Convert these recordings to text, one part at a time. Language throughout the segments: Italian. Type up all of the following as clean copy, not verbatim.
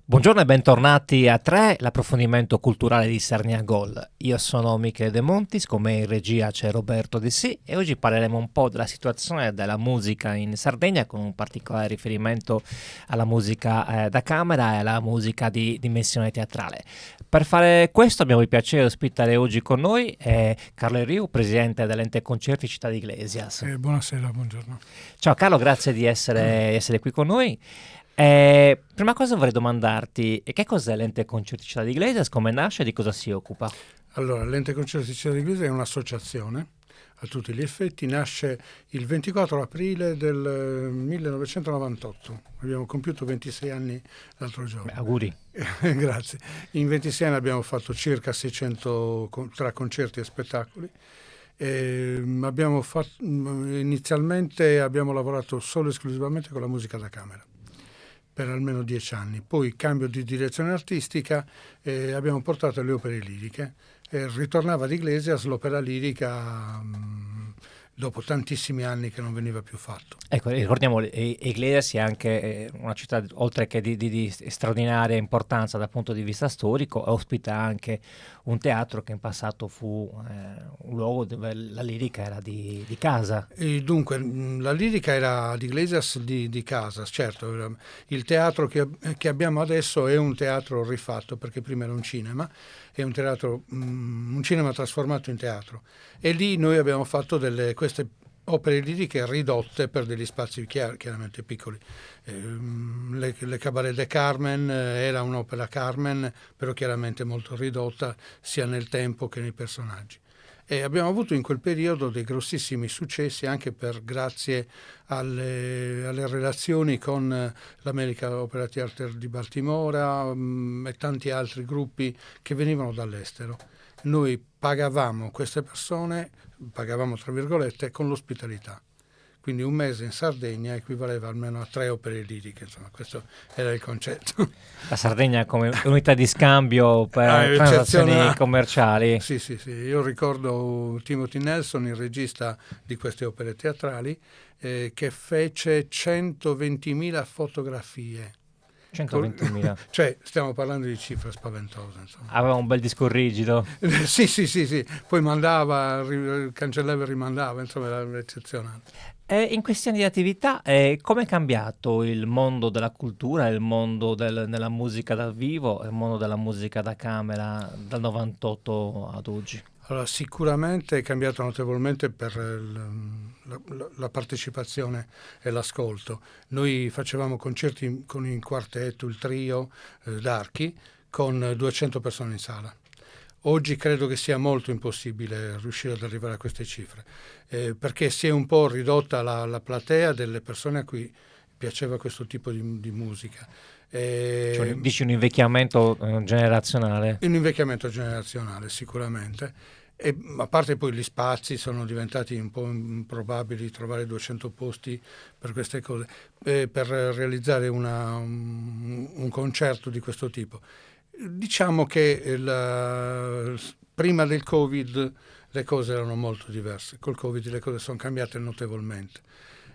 Buongiorno e bentornati a 3, l'approfondimento culturale di Sarnia Gol. Io sono Michele De Montis, con me in regia c'è Roberto De Sì e oggi parleremo un po' della situazione della musica in Sardegna con un particolare riferimento alla musica da camera e alla musica di dimensione teatrale. Per fare questo abbiamo il piacere di ospitare oggi con noi Carlo Riu, presidente dell'Ente Concerti Città di Iglesias. Buonasera, buongiorno. Ciao Carlo, grazie di essere qui con noi. Prima cosa vorrei domandarti che cos'è l'Ente Concerti Città di Iglesias, come nasce e di cosa si occupa? Allora, l'Ente Concerti Città di Iglesias è un'associazione a tutti gli effetti, nasce il 24 aprile del 1998, abbiamo compiuto 26 anni l'altro giorno. Auguri. Grazie. In 26 anni abbiamo fatto circa 600 tra concerti e spettacoli. Inizialmente abbiamo lavorato solo e esclusivamente con la musica da camera per almeno 10 anni, poi cambio di direzione artistica, abbiamo portato le opere liriche, ritornava ad Iglesias l'opera lirica dopo tantissimi anni che non veniva più fatto. Ecco, ricordiamo, Iglesias è anche una città, oltre che di straordinaria importanza dal punto di vista storico, ospita anche un teatro che in passato fu un luogo dove la lirica era di casa. E dunque, la lirica era di Iglesias di casa, certo. Il teatro che abbiamo adesso è un teatro rifatto, perché prima era un cinema, è un cinema trasformato in teatro. E lì noi abbiamo fatto queste opere liriche ridotte per degli spazi chiaramente piccoli. Le Cabaret de Carmen era un'opera Carmen, però chiaramente molto ridotta sia nel tempo che nei personaggi. E abbiamo avuto in quel periodo dei grossissimi successi anche grazie alle relazioni con l'American Opera Theatre di Baltimora e tanti altri gruppi che venivano dall'estero. Noi pagavamo queste persone, pagavamo tra virgolette, con l'ospitalità. Quindi un mese in Sardegna equivaleva almeno a 3 opere liriche, insomma, questo era il concetto. La Sardegna come unità di scambio per transazioni commerciali. Sì, io ricordo Timothy Nelson, il regista di queste opere teatrali, che fece 120.000 fotografie. 120.000. Cioè, stiamo parlando di cifre spaventose. Insomma. Aveva un bel disco rigido. Sì. Poi cancellava e rimandava, insomma, era eccezionale. In questi anni di attività, come è cambiato il mondo della cultura, il mondo della musica dal vivo, il mondo della musica da camera dal 98 ad oggi? Allora, sicuramente è cambiato notevolmente per la partecipazione e l'ascolto. Noi facevamo concerti con il quartetto, il trio d'archi, con 200 persone in sala. Oggi credo che sia molto impossibile riuscire ad arrivare a queste cifre, perché si è un po' ridotta la platea delle persone a cui piaceva questo tipo di musica. Cioè, dici un invecchiamento generazionale? Un invecchiamento generazionale, sicuramente. E a parte poi gli spazi sono diventati un po' improbabili trovare 200 posti per queste cose, per realizzare un concerto di questo tipo. Diciamo che prima del Covid le cose erano molto diverse, col Covid le cose sono cambiate notevolmente.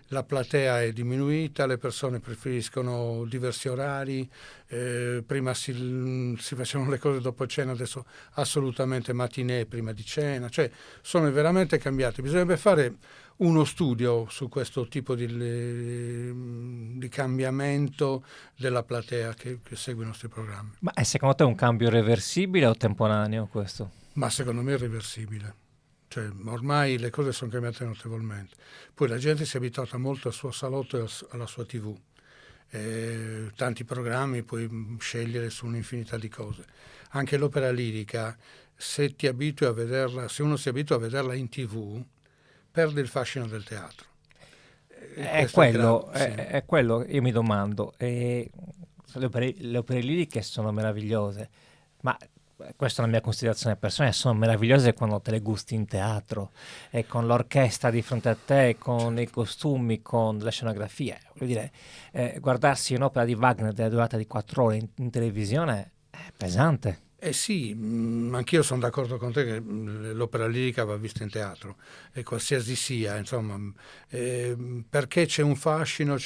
La platea è diminuita, le persone preferiscono diversi orari, prima si facevano le cose dopo cena, adesso assolutamente matinée prima di cena, cioè sono veramente cambiate. Bisognerebbe fare uno studio su questo tipo di cambiamento della platea che segue i nostri programmi. Ma secondo te è un cambio reversibile o temporaneo questo? Ma secondo me è irreversibile. Cioè, ormai le cose sono cambiate notevolmente. Poi la gente si è abituata molto al suo salotto e alla sua TV. Tanti programmi, puoi scegliere su un'infinità di cose. Anche l'opera lirica, se uno si abitua a vederla in TV, perde il fascino del teatro. È quello, io mi domando. Le opere liriche sono meravigliose, ma questa è una mia considerazione personale, sono meravigliose quando te le gusti in teatro e con l'orchestra di fronte a te, con i costumi, con la scenografia. Voglio dire, guardarsi un'opera di Wagner della durata di 4 ore in televisione è pesante. Sì, anch'io sono d'accordo con te che l'opera lirica va vista in teatro, e qualsiasi sia, insomma, perché c'è un fascino,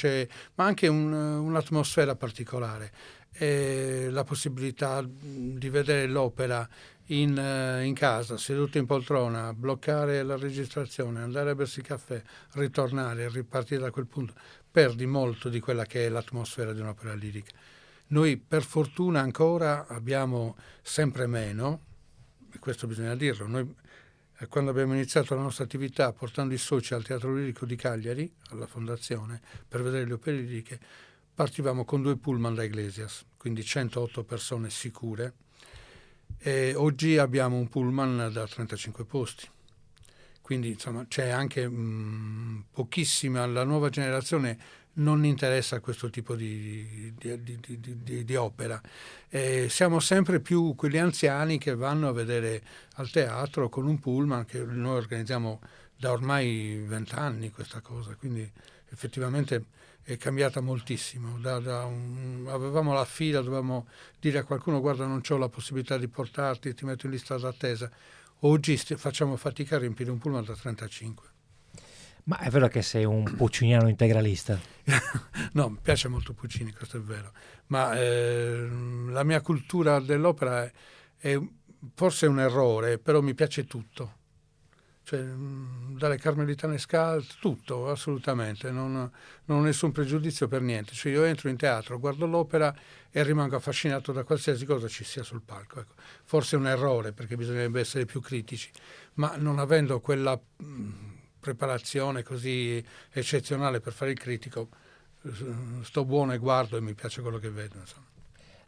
ma anche un'atmosfera particolare. la possibilità di vedere l'opera in casa, seduto in poltrona, bloccare la registrazione, andare a bersi caffè, ritornare, ripartire da quel punto, perdi molto di quella che è l'atmosfera di un'opera lirica. Noi per fortuna ancora abbiamo sempre meno, e questo bisogna dirlo, noi quando abbiamo iniziato la nostra attività portando i soci al Teatro Lirico di Cagliari, alla fondazione, per vedere le opere liriche, partivamo con 2 pullman da Iglesias, quindi 108 persone sicure, e oggi abbiamo un pullman da 35 posti. Quindi insomma c'è anche pochissima, la nuova generazione non interessa questo tipo di opera. Siamo sempre più quegli anziani che vanno a vedere al teatro con un pullman, che noi organizziamo da ormai 20 anni questa cosa, quindi effettivamente è cambiata moltissimo. Avevamo la fila, dovevamo dire a qualcuno: guarda, non ho la possibilità di portarti, ti metto in lista d'attesa. Oggi facciamo fatica a riempire un pullman da 35. Ma è vero che sei un pucciniano integralista? No, mi piace molto Puccini, questo è vero, ma la mia cultura dell'opera è forse un errore, però mi piace tutto. Cioè, dalle Carmelitane Scalte, tutto, assolutamente, non ho nessun pregiudizio per niente. Cioè, io entro in teatro, guardo l'opera e rimango affascinato da qualsiasi cosa ci sia sul palco. Ecco. Forse è un errore, perché bisognerebbe essere più critici, ma non avendo quella preparazione così eccezionale per fare il critico, sto buono e guardo e mi piace quello che vedo, insomma.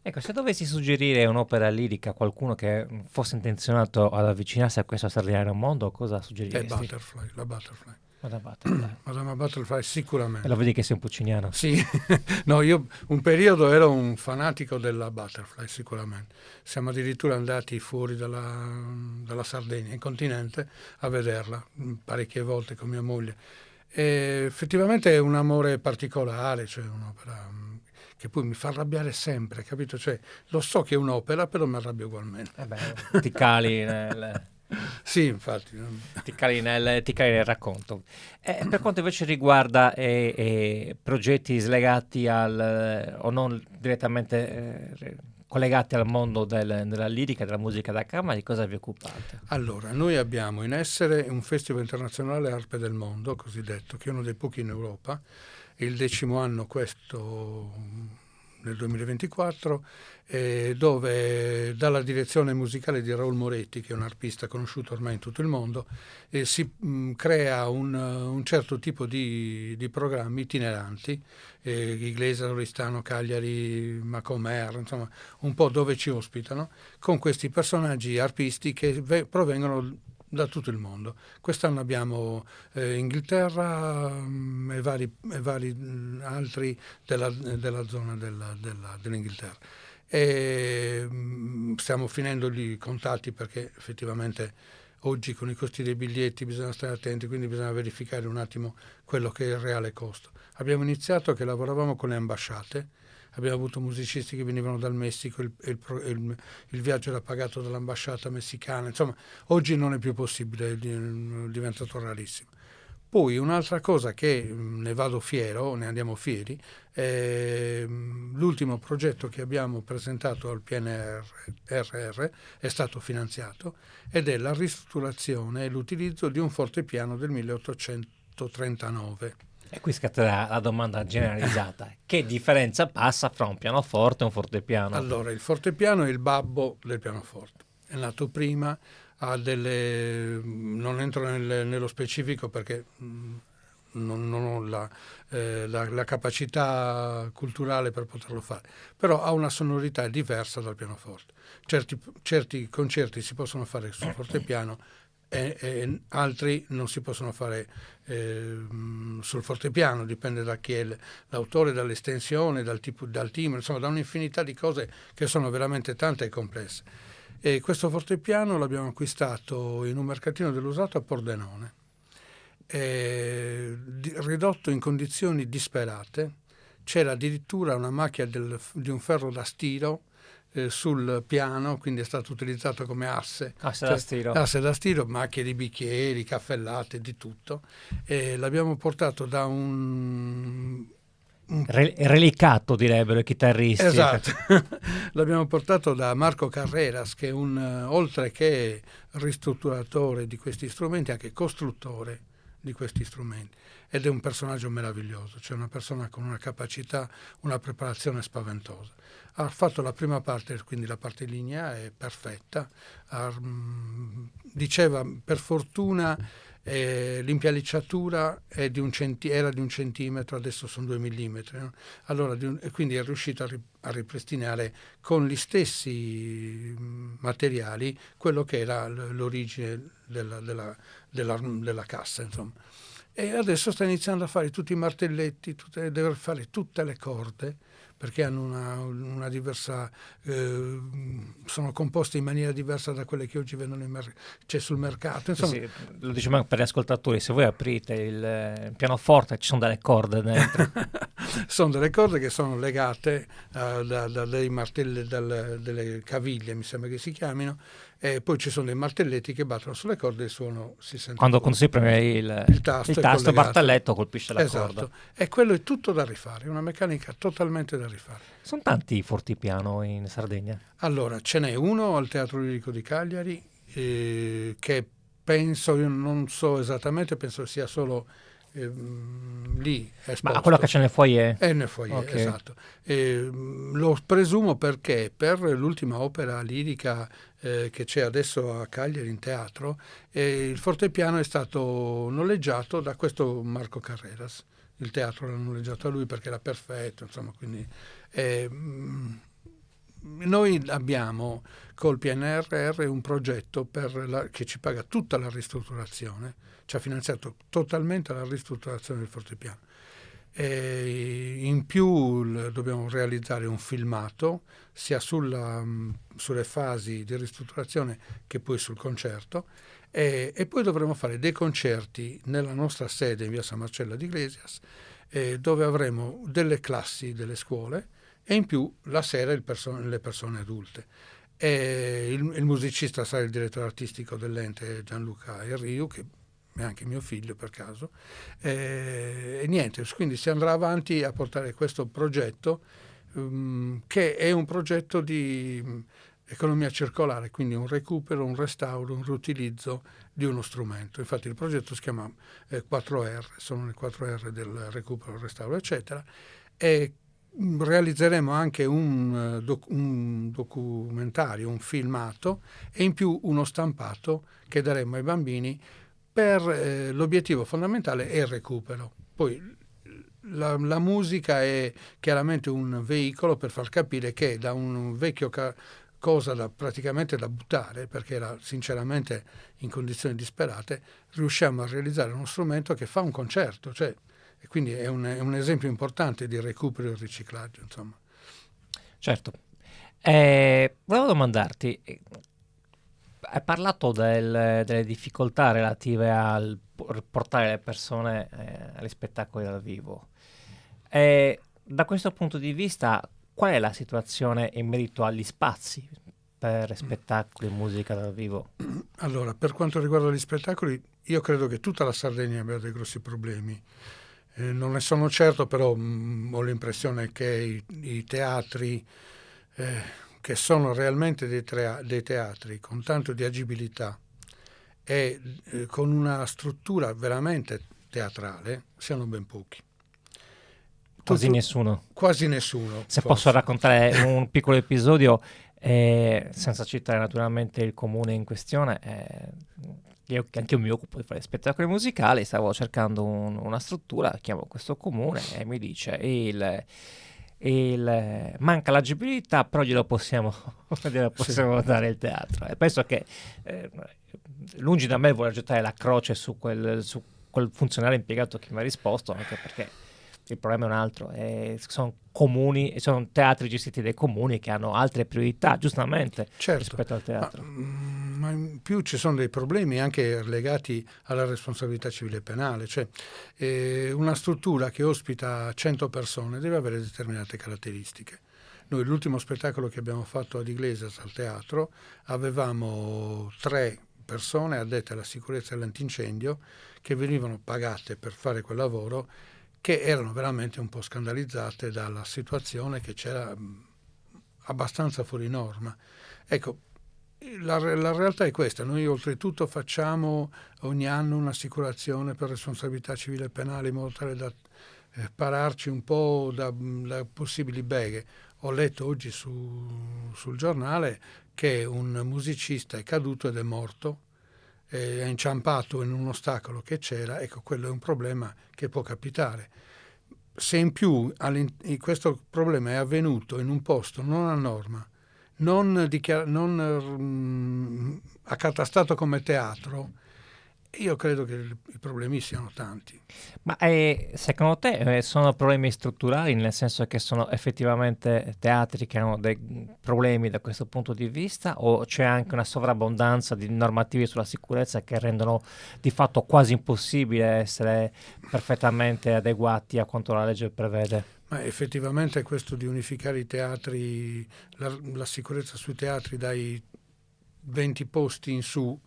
Ecco, se dovessi suggerire un'opera lirica a qualcuno che fosse intenzionato ad avvicinarsi a questo straordinario mondo, cosa È suggeriresti? la Butterfly. Madama Butterfly sicuramente. E lo vedi che sei un pucciniano? Sì, no, io un periodo ero un fanatico della Butterfly, sicuramente. Siamo addirittura andati fuori dalla Sardegna, in continente, a vederla parecchie volte con mia moglie. E effettivamente è un amore particolare, cioè un'opera che poi mi fa arrabbiare sempre, capito? Cioè, lo so che è un'opera, però mi arrabbio ugualmente. Ti cali nel... Sì, infatti. Ti cali nel racconto. Per quanto invece riguarda progetti slegati o non direttamente collegati al mondo della lirica, della musica da camera, di cosa vi occupate? Allora, noi abbiamo in essere un festival internazionale Arpe del Mondo, cosiddetto, che è uno dei pochi in Europa, è il 10° anno questo nel 2024, dove dalla direzione musicale di Raul Moretti, che è un arpista conosciuto ormai in tutto il mondo, si crea un certo tipo di programmi itineranti, Iglesias, Oristano, Cagliari, Macomer, insomma un po' dove ci ospitano, con questi personaggi arpisti che provengono da tutto il mondo. Quest'anno abbiamo Inghilterra e vari altri della zona dell'Inghilterra. E stiamo finendo i contatti, perché effettivamente oggi con i costi dei biglietti bisogna stare attenti, quindi bisogna verificare un attimo quello che è il reale costo. Abbiamo iniziato che lavoravamo con le ambasciate. Abbiamo avuto musicisti che venivano dal Messico, il viaggio era pagato dall'ambasciata messicana, insomma oggi non è più possibile, è diventato rarissimo. Poi un'altra cosa che ne vado fiero, ne andiamo fieri, è l'ultimo progetto che abbiamo presentato al PNRR, è stato finanziato, ed è la ristrutturazione e l'utilizzo di un fortepiano del 1839. E qui scatterà la domanda generalizzata. Che differenza passa fra un pianoforte e un fortepiano? Allora, il fortepiano è il babbo del pianoforte. È nato prima, non entro nello specifico perché non ho la capacità culturale per poterlo fare, però ha una sonorità diversa dal pianoforte. Certi concerti si possono fare sul fortepiano e altri non si possono fare sul fortepiano, dipende da chi è l'autore, dall'estensione, dal timbro, insomma da un'infinità di cose che sono veramente tante e complesse. E questo fortepiano l'abbiamo acquistato in un mercatino dell'usato a Pordenone, ridotto in condizioni disperate. C'era addirittura una macchia di un ferro da stiro sul piano, quindi è stato utilizzato come asse da stiro, macchie di bicchieri, caffellate, di tutto, e l'abbiamo portato da un Relicato, direbbero i chitarristi. Esatto, l'abbiamo portato da Marco Carreras, che è oltre che ristrutturatore di questi strumenti, anche costruttore di questi strumenti, ed è un personaggio meraviglioso, cioè una persona con una capacità, una preparazione spaventosa. Ha fatto la prima parte, quindi la parte lignea è perfetta, diceva per fortuna l'impialicciatura era di 1 centimetro, adesso sono 2 millimetri, no? Allora, e quindi è riuscito a ripristinare con gli stessi materiali quello che era l'origine della cassa, insomma. E adesso sta iniziando a fare tutti i martelletti, deve fare tutte le corde, perché hanno una diversa, sono composte in maniera diversa da quelle che oggi vendono c'è sul mercato. Insomma, sì, lo diciamo per gli ascoltatori, se voi aprite il pianoforte ci sono delle corde dentro. Sono delle corde che sono legate dai martelli, delle caviglie, mi sembra che si chiamino, e poi ci sono dei martelletti che battono sulle corde e il suono si sente. Quando si preme il tasto il martelletto colpisce la corda. E quello è tutto da rifare, è una meccanica totalmente da rifare. Sono tanti i fortepiano in Sardegna? Allora, ce n'è uno al Teatro Lirico di Cagliari, che penso, io non so esattamente, penso sia solo lì esposto. Ma quello che c'è nel foyer? Nel foyer, okay. Esatto. Lo presumo perché per l'ultima opera lirica che c'è adesso a Cagliari in teatro, il fortepiano è stato noleggiato da questo Marco Carreras. Il teatro l'ha noleggiato a lui perché era perfetto, insomma, quindi noi abbiamo col PNRR un progetto che ci paga tutta la ristrutturazione, ci ha finanziato totalmente la ristrutturazione del fortepiano. In più dobbiamo realizzare un filmato sia sulle fasi di ristrutturazione che poi sul concerto, e poi dovremo fare dei concerti nella nostra sede in via San Marcello di Iglesias, dove avremo delle classi delle scuole e in più la sera le persone adulte. Il musicista sarà il direttore artistico dell'ente Gianluca Erriu, che è anche mio figlio per caso, e niente, quindi si andrà avanti a portare questo progetto, che è un progetto di economia circolare, quindi un recupero, un restauro, un riutilizzo di uno strumento. Infatti il progetto si chiama 4R, sono le 4R del recupero, restauro, eccetera, e realizzeremo anche un documentario, un filmato, e in più uno stampato che daremo ai bambini per l'obiettivo fondamentale è il recupero. Poi la musica è chiaramente un veicolo per far capire che da un vecchio cosa praticamente da buttare, perché era sinceramente in condizioni disperate, riusciamo a realizzare uno strumento che fa un concerto, cioè, e quindi è un esempio importante di recupero e riciclaggio, insomma. Certo. Volevo domandarti, hai parlato delle difficoltà relative al portare le persone agli spettacoli dal vivo. Da questo punto di vista, qual è la situazione in merito agli spazi per spettacoli e musica dal vivo? Allora, per quanto riguarda gli spettacoli, io credo che tutta la Sardegna abbia dei grossi problemi. Non ne sono certo, però ho l'impressione che i teatri, che sono realmente dei teatri con tanto di agibilità e con una struttura veramente teatrale, siano ben pochi. Quasi nessuno. Quasi nessuno. Se posso raccontare un piccolo episodio, senza citare naturalmente il comune in questione, anche io mi occupo di fare spettacoli musicali, stavo cercando una struttura, chiamo questo comune e mi dice manca l'agibilità, però glielo possiamo dare il teatro. E penso che lungi da me voler gettare la croce su quel funzionario impiegato che mi ha risposto, anche perché il problema è un altro, sono comuni, sono teatri gestiti dai comuni che hanno altre priorità, giustamente, certo, rispetto al teatro. Ma in più ci sono dei problemi anche legati alla responsabilità civile penale, cioè una struttura che ospita 100 persone deve avere determinate caratteristiche. Noi l'ultimo spettacolo che abbiamo fatto ad Iglesias al teatro avevamo 3 persone addette alla sicurezza e all'antincendio che venivano pagate per fare quel lavoro, che erano veramente un po' scandalizzate dalla situazione che c'era abbastanza fuori norma. Ecco, la realtà è questa: noi oltretutto facciamo ogni anno un'assicurazione per responsabilità civile e penale in modo tale da pararci un po' da possibili beghe. Ho letto oggi sul giornale che un musicista è caduto ed è morto, è inciampato in un ostacolo che c'era. Ecco, quello è un problema che può capitare. Se in più questo problema è avvenuto in un posto non a norma, non accatastato come teatro, io credo che i problemi siano tanti. Ma secondo te sono problemi strutturali, nel senso che sono effettivamente teatri che hanno dei problemi da questo punto di vista, o c'è anche una sovrabbondanza di normativi sulla sicurezza che rendono di fatto quasi impossibile essere perfettamente adeguati a quanto la legge prevede? Ma effettivamente questo di unificare i teatri, la sicurezza sui teatri dai 20 posti in su,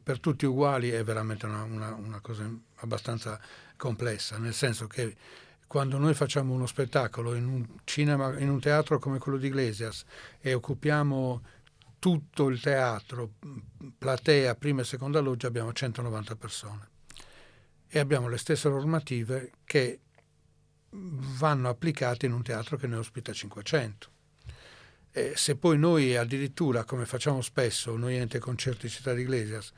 per tutti uguali, è veramente una cosa abbastanza complessa, nel senso che quando noi facciamo uno spettacolo in un cinema, in un teatro come quello di Iglesias, e occupiamo tutto il teatro, platea, prima e seconda loggia, abbiamo 190 persone e abbiamo le stesse normative che vanno applicate in un teatro che ne ospita 500. Se poi noi addirittura, come facciamo spesso, noi ente concerti Città di Iglesias,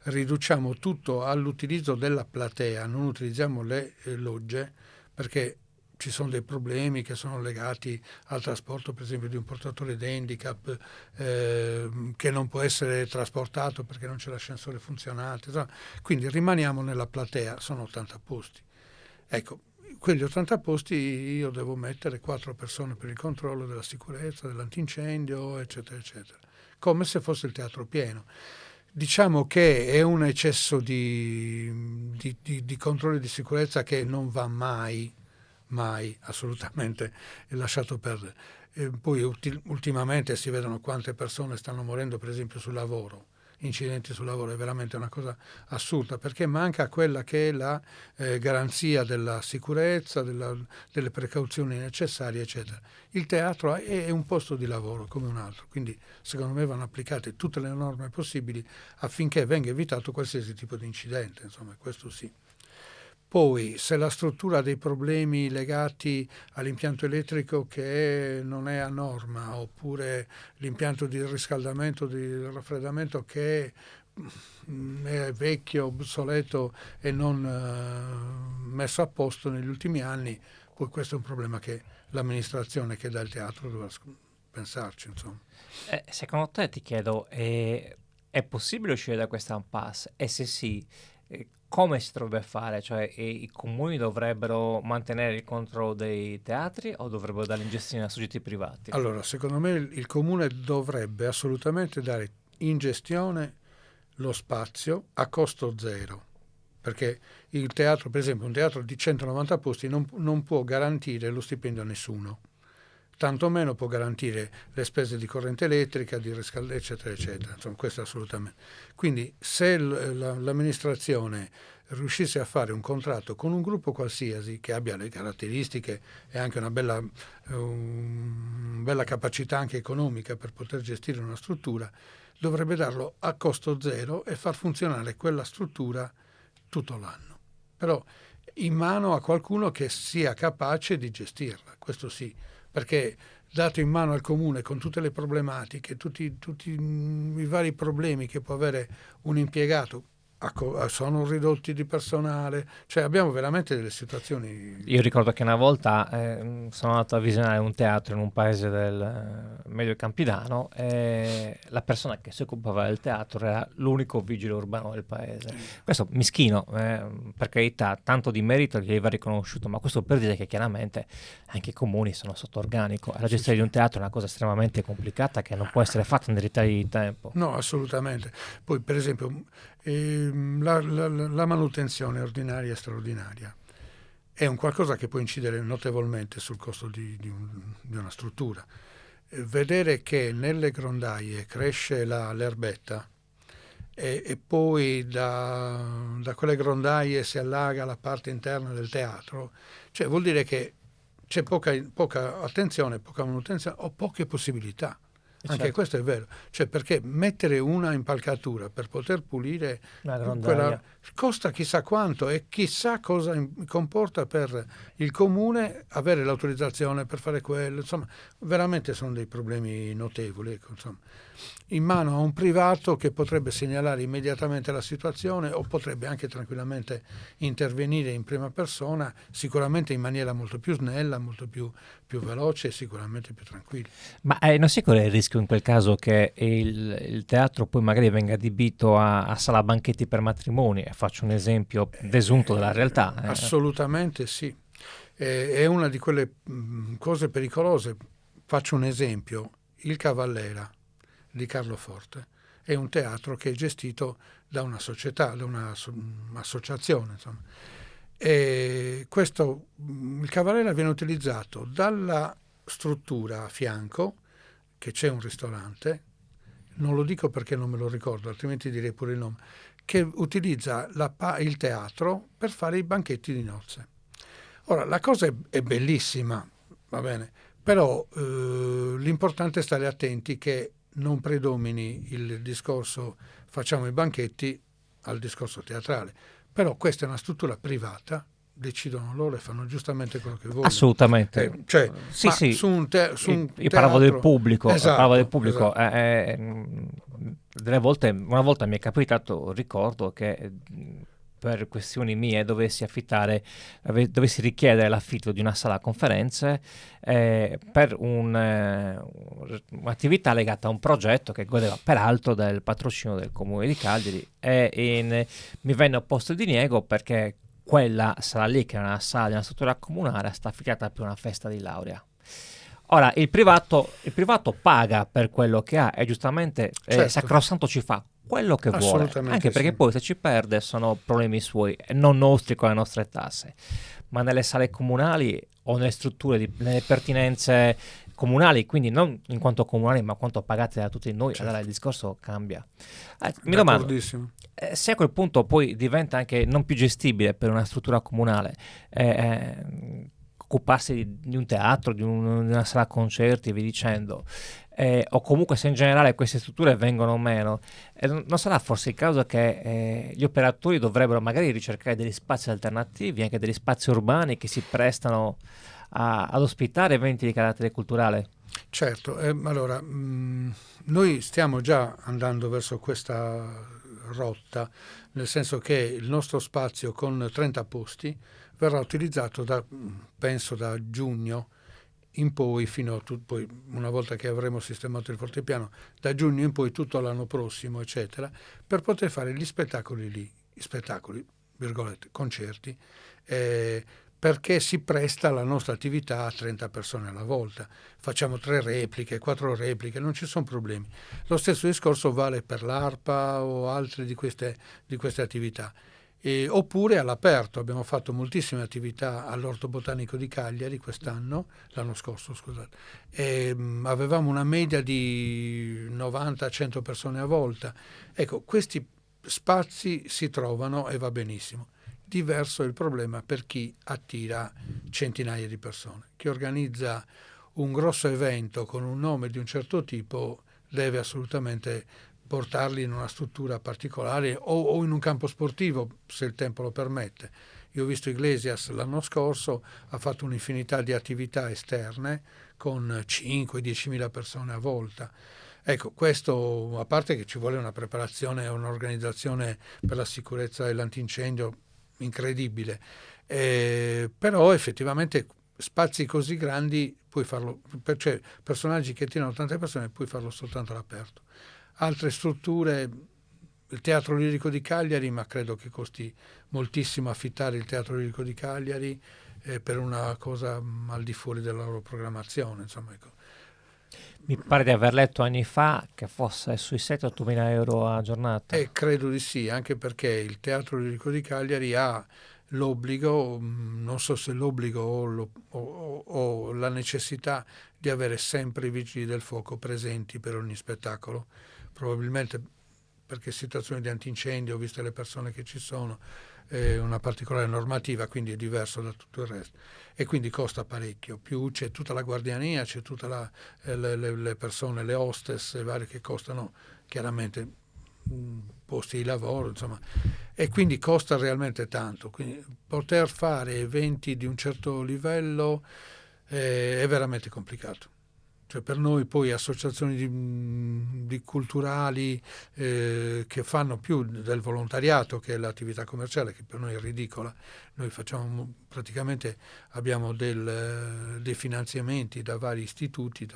riduciamo tutto all'utilizzo della platea, non utilizziamo le logge, perché ci sono dei problemi che sono legati al trasporto, per esempio, di un portatore di handicap che non può essere trasportato perché non c'è l'ascensore funzionante. Quindi rimaniamo nella platea, sono 80 posti. Ecco, quegli 80 posti io devo mettere 4 persone per il controllo della sicurezza, dell'antincendio, eccetera, eccetera, come se fosse il teatro pieno. Diciamo che è un eccesso di controlli di sicurezza che non va mai assolutamente lasciato perdere. Poi ultimamente si vedono quante persone stanno morendo, per esempio, sul lavoro. Incidenti sul lavoro è veramente una cosa assurda, perché manca quella che è la garanzia della sicurezza, delle precauzioni necessarie, eccetera. Il teatro è un posto di lavoro come un altro, quindi secondo me vanno applicate tutte le norme possibili affinché venga evitato qualsiasi tipo di incidente, insomma, questo sì. Poi, se la struttura ha dei problemi legati all'impianto elettrico che non è a norma, oppure l'impianto di riscaldamento, di raffreddamento che è vecchio, obsoleto e non messo a posto negli ultimi anni, poi questo è un problema che l'amministrazione che dà il teatro dovrà pensarci, insomma. Secondo te, ti chiedo, è possibile uscire da questa impasse? E se sì, come si dovrebbe fare? Cioè, i comuni dovrebbero mantenere il controllo dei teatri o dovrebbero dare in gestione a soggetti privati? Allora, secondo me il comune dovrebbe assolutamente dare in gestione lo spazio a costo zero, perché il teatro, per esempio, un teatro di 190 posti non può garantire lo stipendio a nessuno, tantomeno può garantire le spese di corrente elettrica, di riscaldamento, eccetera, eccetera. Insomma, questo assolutamente. Quindi se l'amministrazione riuscisse a fare un contratto con un gruppo qualsiasi che abbia le caratteristiche e anche una bella capacità anche economica per poter gestire una struttura, dovrebbe darlo a costo zero e far funzionare quella struttura tutto l'anno. Però in mano a qualcuno che sia capace di gestirla, questo sì, perché dato in mano al comune con tutte le problematiche, tutti i vari problemi che può avere un impiegato, sono ridotti di personale, cioè abbiamo veramente delle situazioni. Io ricordo che una volta sono andato a visionare un teatro in un paese del medio campidano e la persona che si occupava del teatro era l'unico vigile urbano del paese. Questo mischino, per carità, tanto di merito gli va riconosciuto, ma questo per dire che chiaramente anche i comuni sono sotto organico e la gestione di un teatro è una cosa estremamente complicata che non può essere fatta nei ritagli di tempo. No, assolutamente. Poi, per esempio, la manutenzione ordinaria e straordinaria è un qualcosa che può incidere notevolmente sul costo di una struttura. Vedere che nelle grondaie cresce l'erbetta e poi da quelle grondaie si allaga la parte interna del teatro, cioè vuol dire che c'è poca attenzione, poca manutenzione o poche possibilità. Anche Certo, questo è vero, cioè perché mettere una impalcatura per poter pulire una quella grondaia. costa chissà quanto e chissà cosa comporta per il comune avere l'autorizzazione per fare quello, insomma, veramente sono dei problemi notevoli, ecco, insomma. In mano a un privato che potrebbe segnalare immediatamente la situazione o potrebbe anche tranquillamente intervenire in prima persona, sicuramente in maniera molto più snella, molto più veloce e sicuramente più tranquilla. Ma non si corre il rischio in quel caso che il teatro poi magari venga adibito a sala banchetti per matrimoni? E faccio un esempio desunto dalla realtà. Assolutamente sì. È una di quelle cose pericolose. Faccio un esempio. Il Cavallera di Carlo Forte è un teatro che è gestito da una società, da un'associazione, insomma. E questo, il Cavallera viene utilizzato dalla struttura a fianco, che c'è un ristorante, non lo dico perché non me lo ricordo, altrimenti direi pure il nome, che utilizza il teatro per fare i banchetti di nozze. Ora, la cosa è bellissima, va bene, però l'importante è stare attenti che non predomini il discorso facciamo i banchetti al discorso teatrale. Però questa è una struttura privata, decidono loro e fanno giustamente quello che vogliono. Assolutamente. Cioè, Sì, ma sì, su un io parlavo del teatro... pubblico, parlavo del Esatto, pubblico. esatto. Delle volte, una volta mi è capitato, ricordo che per questioni mie dovessi richiedere l'affitto di una sala conferenze per un'attività legata a un progetto che godeva peraltro del patrocinio del comune di Cagliari mi venne opposto il diniego perché quella sala lì, che è una sala di una struttura comunale, sta affiliata per una festa di laurea. Ora, il privato paga per quello che ha e giustamente Certo, Sacrosanto ci fa quello che vuole, anche assolutamente perché sì. poi se ci perde sono problemi suoi e non nostri con le nostre tasse. Ma nelle sale comunali o nelle strutture, nelle pertinenze comunali, quindi non in quanto comunali ma quanto pagate da tutti noi, allora il Certo, discorso cambia. Mi domando, d'accordissimo. se a quel punto poi diventa anche non più gestibile per una struttura comunale occuparsi di un teatro, di una sala concerti e via dicendo, o comunque se in generale queste strutture vengono meno, non sarà forse il caso che gli operatori dovrebbero magari ricercare degli spazi alternativi, anche degli spazi urbani che si prestano ad ospitare eventi di carattere culturale? Certo, allora noi stiamo già andando verso questa rotta, nel senso che il nostro spazio con 30 posti verrà utilizzato penso da giugno in poi, poi una volta che avremo sistemato il fortepiano, da giugno in poi tutto l'anno prossimo, eccetera, per poter fare gli spettacoli lì, gli spettacoli, virgolette, concerti, eh, perché si presta la nostra attività a 30 persone alla volta. Facciamo 3 repliche, 4 repliche, non ci sono problemi. Lo stesso discorso vale per l'ARPA o altre di queste attività. Oppure all'aperto, abbiamo fatto moltissime attività all'Orto Botanico di Cagliari l'anno scorso, scusate, avevamo una media di 90-100 persone a volta. Ecco, questi spazi si trovano e va benissimo. Diverso è il problema per chi attira centinaia di persone. Chi organizza un grosso evento con un nome di un certo tipo deve assolutamente portarli in una struttura particolare o in un campo sportivo, se il tempo lo permette. Io ho visto Iglesias l'anno scorso, ha fatto un'infinità di attività esterne con 5-10 mila persone a volta. Ecco, questo, a parte che ci vuole una preparazione e un'organizzazione per la sicurezza e l'antincendio incredibile, però effettivamente spazi così grandi puoi farlo, cioè personaggi che tirano tante persone puoi farlo soltanto all'aperto. Altre strutture, il Teatro Lirico di Cagliari, ma credo che costi moltissimo affittare il Teatro Lirico di Cagliari per una cosa al di fuori della loro programmazione, insomma, ecco. Mi pare di aver letto anni fa che fosse sui 7-8 mila euro a giornata. E credo di sì, anche perché il Teatro Lirico di Cagliari ha l'obbligo, non so se l'obbligo o la necessità di avere sempre i vigili del fuoco presenti per ogni spettacolo. Probabilmente perché situazioni di antincendio, viste le persone che ci sono, una particolare normativa, quindi è diverso da tutto il resto, e quindi costa parecchio. Più c'è tutta la guardiania, c'è tutta le persone, le hostess varie che costano chiaramente posti di lavoro, insomma, e quindi costa realmente tanto. Quindi poter fare eventi di un certo livello è veramente complicato. Cioè per noi poi associazioni di culturali che fanno più del volontariato che l'attività commerciale, che per noi è ridicola. Noi facciamo praticamente, abbiamo dei finanziamenti da vari istituti,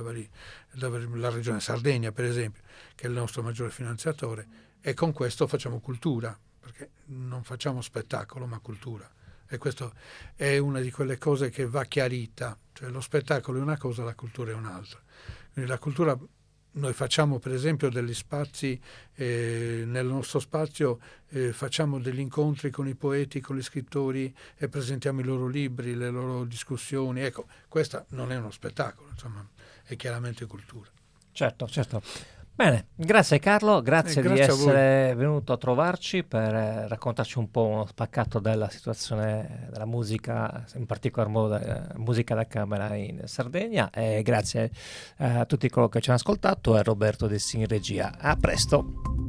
la regione Sardegna per esempio, che è il nostro maggiore finanziatore, e con questo facciamo cultura, perché non facciamo spettacolo ma cultura. E questo è una di quelle cose che va chiarita, cioè lo spettacolo è una cosa, la cultura è un'altra. Quindi la cultura, noi facciamo per esempio degli spazi, nel nostro spazio facciamo degli incontri con i poeti, con gli scrittori e presentiamo i loro libri, le loro discussioni. Ecco, questo non è uno spettacolo, insomma, è chiaramente cultura. Certo, certo. Bene, grazie Carlo, grazie di grazie a voi. essere venuto a trovarci per raccontarci un po' uno spaccato della situazione della musica, in particolar modo della musica da camera in Sardegna, e grazie a tutti coloro che ci hanno ascoltato e a Roberto Dessi in regia. A presto!